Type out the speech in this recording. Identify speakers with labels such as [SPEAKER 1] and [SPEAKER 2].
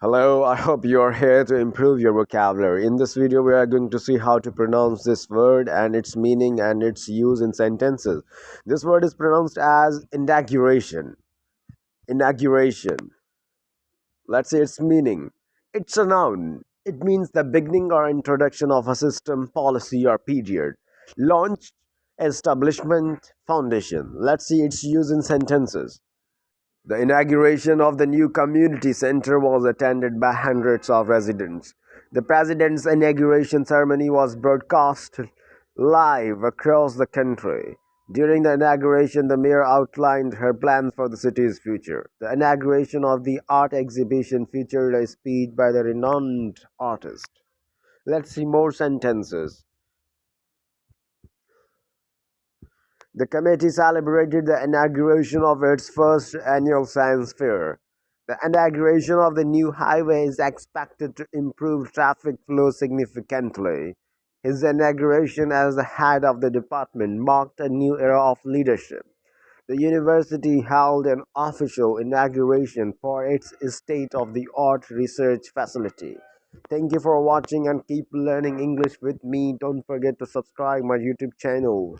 [SPEAKER 1] Hello, I hope you are here to improve your vocabulary. In this video, we are going to see how to pronounce this word and its meaning and its use in sentences. This word is pronounced as inauguration. Inauguration. Let's say its meaning. It's a noun. It means the beginning or introduction of a system, policy, or period. Launch, establishment, foundation. Let's see its use in sentences. The inauguration of the new community center was attended by hundreds of residents. The president's inauguration ceremony was broadcast live across the country. During the inauguration, the mayor outlined her plans for the city's future. The inauguration of the art exhibition featured a speech by the renowned artist. Let's see more sentences. The committee celebrated the inauguration of its first annual science fair. The inauguration of the new highway is expected to improve traffic flow significantly. His inauguration as the head of the department marked a new era of leadership. The university held an official inauguration for its state of the art research facility. Thank you for watching and keep learning English with me. Don't forget to subscribe my YouTube channel.